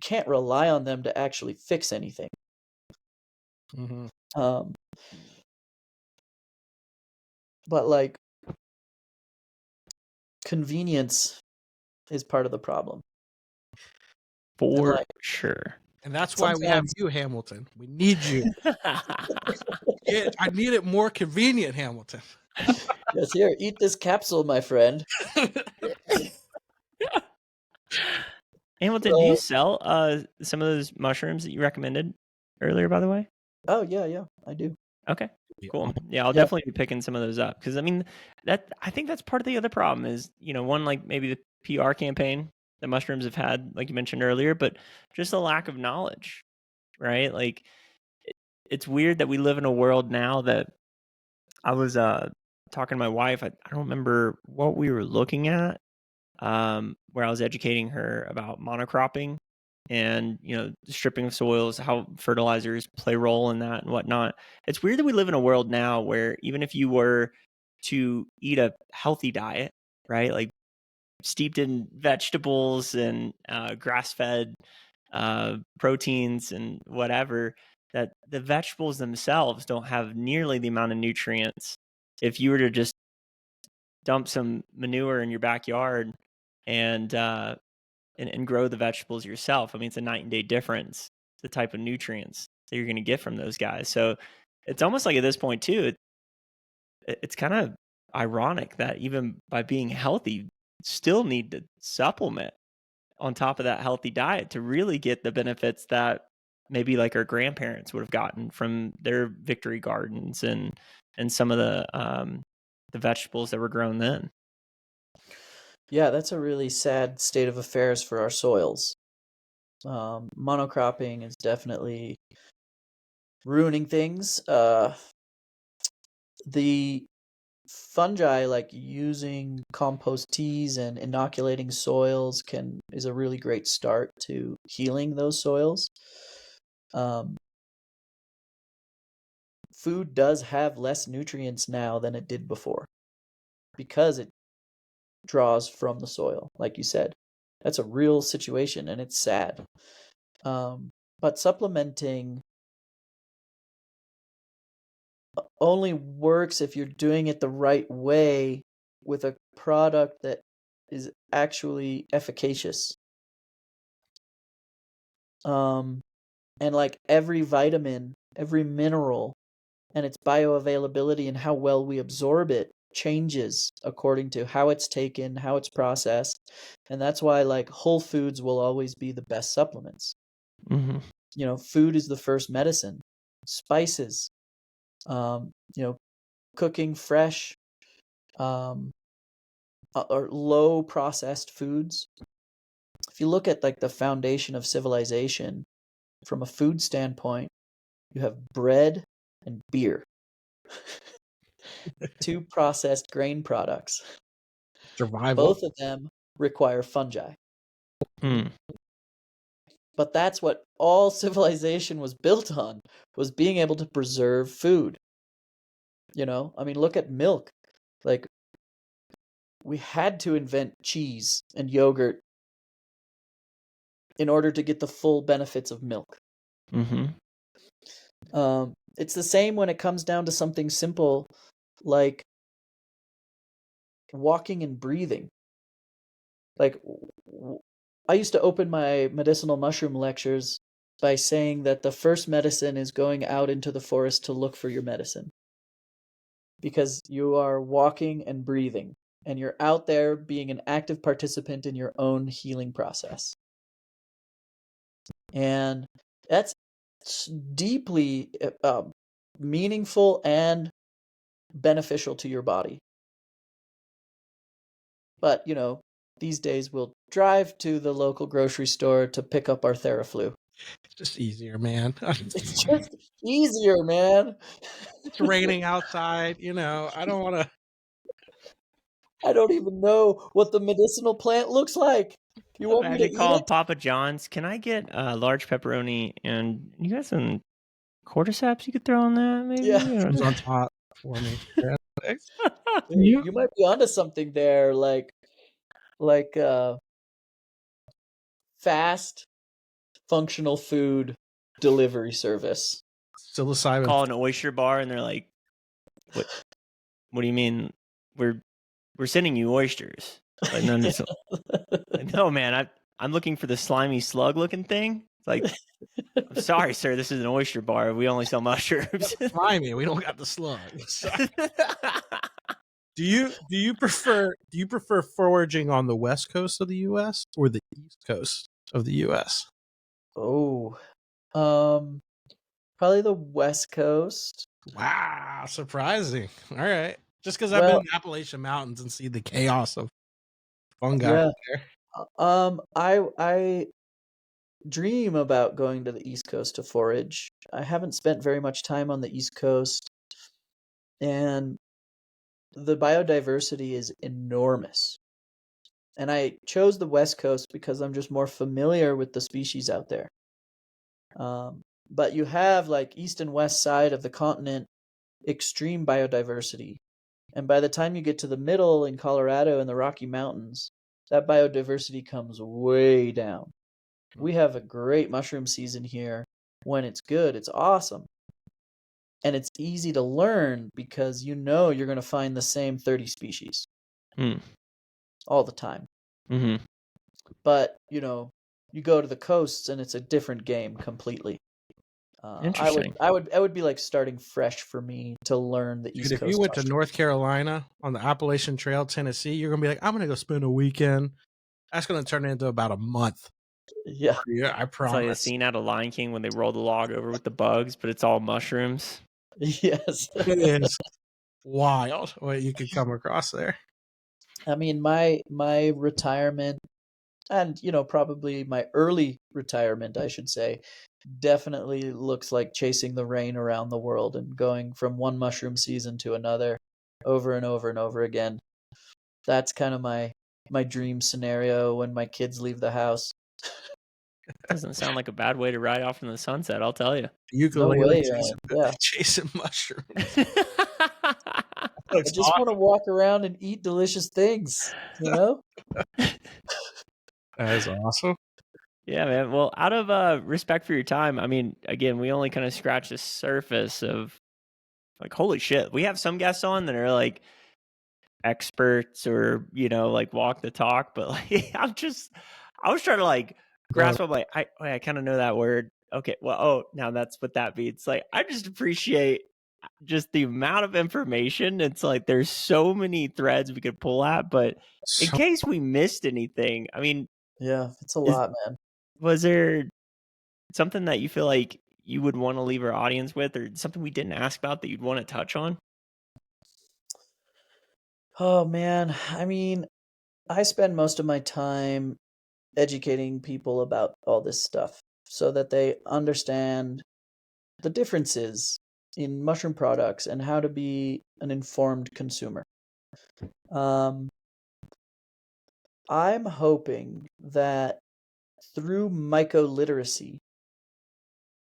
can't rely on them to actually fix anything. Mm-hmm. But like convenience is part of the problem. For sure. And that's why we have you, Hamilton. We need you. I need it more convenient, Hamilton. Yes, here, eat this capsule, my friend. Hamilton, do you sell some of those mushrooms that you recommended earlier, by the way? Oh, yeah, I do. Okay, cool. Yeah, I'll definitely be picking some of those up because I mean, I think that's part of the other problem is, one, like maybe the PR campaign that mushrooms have had, like you mentioned earlier, but just a lack of knowledge, right? Like it's weird that we live in a world now that I was talking to my wife. I don't remember what we were looking at, where I was educating her about monocropping and stripping of soils, how fertilizers play a role in that and whatnot. It's weird that we live in a world now where even if you were to eat a healthy diet, right, like steeped in vegetables and grass-fed proteins and whatever, that the vegetables themselves don't have nearly the amount of nutrients. If you were to just dump some manure in your backyard and grow the vegetables yourself, I mean, it's a night and day difference, the type of nutrients that you're going to get from those guys. So it's almost like at this point too, it's kind of ironic that even by being healthy, still need to supplement on top of that healthy diet to really get the benefits that maybe like our grandparents would have gotten from their victory gardens and some of the vegetables that were grown then. Yeah, that's a really sad state of affairs for our soils. Monocropping is definitely ruining things. The fungi, like using compost teas and inoculating soils, is a really great start to healing those soils. Food does have less nutrients now than it did before because it draws from the soil, like you said. That's a real situation, and it's sad. But supplementing only works if you're doing it the right way with a product that is actually efficacious. And like every vitamin, every mineral, and its bioavailability and how well we absorb it changes according to how it's taken, how it's processed. And that's why like whole foods will always be the best supplements. Mm-hmm. You know, food is the first medicine. Spices, you know, cooking fresh, or low processed foods. If you look at like the foundation of civilization from a food standpoint, you have bread and beer. Two processed grain products. Survival. Both of them require fungi. Mm. But that's what all civilization was built on, was being able to preserve food. You know, I mean, look at milk. Like, we had to invent cheese and yogurt in order to get the full benefits of milk. Mm-hmm. It's the same when it comes down to something simple like walking and breathing. Like, I used to open my medicinal mushroom lectures by saying that the first medicine is going out into the forest to look for your medicine. Because you are walking and breathing, and you're out there being an active participant in your own healing process. And that's deeply meaningful and beneficial to your body. But, you know, these days we'll drive to the local grocery store to pick up our Theraflu. It's just easier, man. It's just easier, man. It's raining outside, you know. I don't want to. I don't even know what the medicinal plant looks like. You want me to Imagine eat calling it? Papa John's. Can I get a large pepperoni and you got some cordyceps you could throw on that, maybe? Yeah. It's on top for me. Yeah. You might be onto something there, like fast functional food delivery service. Psilocybin. Call an oyster bar and they're like, "What? What do you mean? We're sending you oysters?" Like, no, like, no, man. I'm looking for the slimy slug looking thing. It's like, I'm sorry, sir. This is an oyster bar. We only sell mushrooms. Slimy. We don't got the slug. Do you prefer foraging on the west coast of the U.S. or the east coast of the U.S.? Oh, probably the West Coast. Wow, surprising. All right, just because I've been in the Appalachian Mountains and see the chaos of fungi Yeah. there. I dream about going to the East Coast to forage. I haven't spent very much time on the East Coast, and the biodiversity is enormous. And I chose the West Coast because I'm just more familiar with the species out there. But you have like east and west side of the continent, extreme biodiversity. And by the time you get to the middle in Colorado and the Rocky Mountains, that biodiversity comes way down. We have a great mushroom season here. When it's good, it's awesome. And it's easy to learn because you know you're going to find the same 30 species all the time. Mm-hmm. But, you know, you go to the coasts and it's a different game completely. Interesting. I would be like starting fresh for me to learn the East Dude, if Coast. you went to mushroom. North Carolina on the Appalachian Trail, Tennessee, you're gonna be like, I'm gonna go spend a weekend. That's gonna turn into about a month. Yeah, Yeah, I It's like a promise. scene out of Lion King when they roll the log over with the bugs, but it's all mushrooms. yes. It is wild what you could come across there. I mean, my retirement, and probably my early retirement, I should say, definitely looks like chasing the rain around the world and going from one mushroom season to another, over and over and over again. That's kind of my dream scenario when my kids leave the house. Doesn't sound like a bad way to ride off in the sunset, I'll tell you. No Ukulele way, season, yeah. chasing mushrooms. I Looks just want to walk around and eat delicious things, That is awesome. Yeah, man. Well, out of respect for your time, I mean, again, we only kind of scratch the surface of like, holy shit. We have some guests on that are like experts or, like walk the talk, but like, I was trying to like grasp up, like, I kind of know that word. Okay. Well, now that's what that means. Like, I just appreciate just the amount of information. It's like, there's so many threads we could pull at, but in case we missed anything, I mean, Yeah, it's a lot, man. was there something that you feel like you would want to leave our audience with, or something we didn't ask about that you'd want to touch on? Oh man, I mean, I spend most of my time educating people about all this stuff so that they understand the differences in mushroom products and how to be an informed consumer. Um, I'm hoping that through myco-literacy,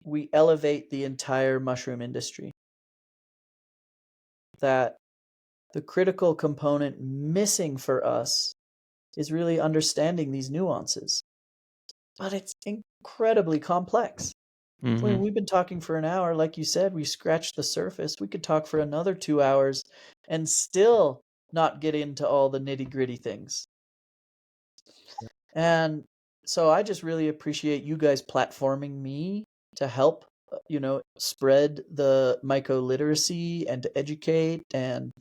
we elevate the entire mushroom industry. That the critical component missing for us is really understanding these nuances. But it's incredibly complex. Mm-hmm. We've been talking for an hour. Like you said, we scratched the surface. We could talk for another 2 hours and still not get into all the nitty-gritty things. And so I just really appreciate you guys platforming me to help, spread the myco-literacy and to educate. And,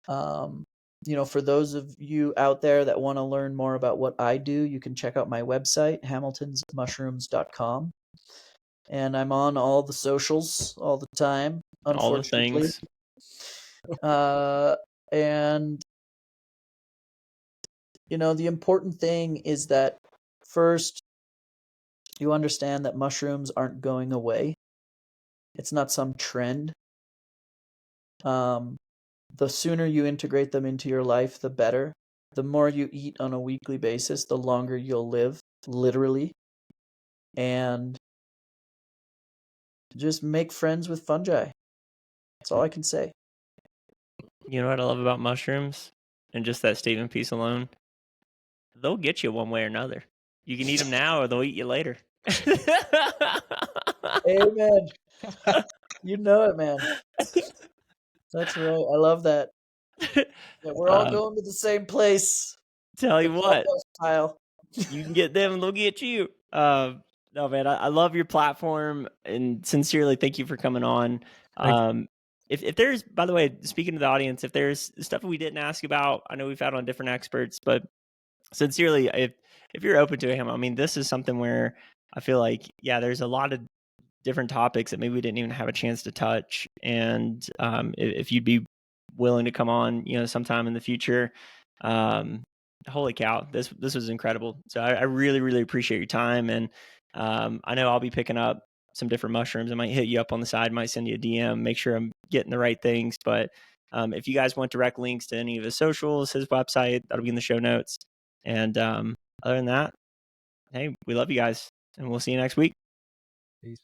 for those of you out there that want to learn more about what I do, you can check out my website, hamiltonsmushrooms.com. And I'm on all the socials all the time, All the unfortunately. things. And the important thing is that first you understand that mushrooms aren't going away. It's not some trend. The sooner you integrate them into your life, the better. The more you eat on a weekly basis, the longer you'll live, literally. And just make friends with fungi. That's all I can say. You know what I love about mushrooms? And just that statement piece alone? They'll get you one way or another. You can eat them now or they'll eat you later. Amen. You know it, man. That's right. I love that. Yeah, we're all going to the same place. Tell you The what, clubhouse pile. you can get them and they'll get you. No, man, I love your platform and sincerely thank you for coming on. If there's, by the way, speaking to the audience, if there's stuff we didn't ask about, I know we've had on different experts, but sincerely, if you're open to him, I mean, this is something where I feel like, yeah, there's a lot of different topics that maybe we didn't even have a chance to touch. And if you'd be willing to come on, sometime in the future, holy cow, this was incredible. So I really, really appreciate your time. And I know I'll be picking up some different mushrooms. I might hit you up on the side, might send you a DM, make sure I'm getting the right things. But if you guys want direct links to any of his socials, his website, that'll be in the show notes. And other than that, hey, we love you guys and we'll see you next week. Peace.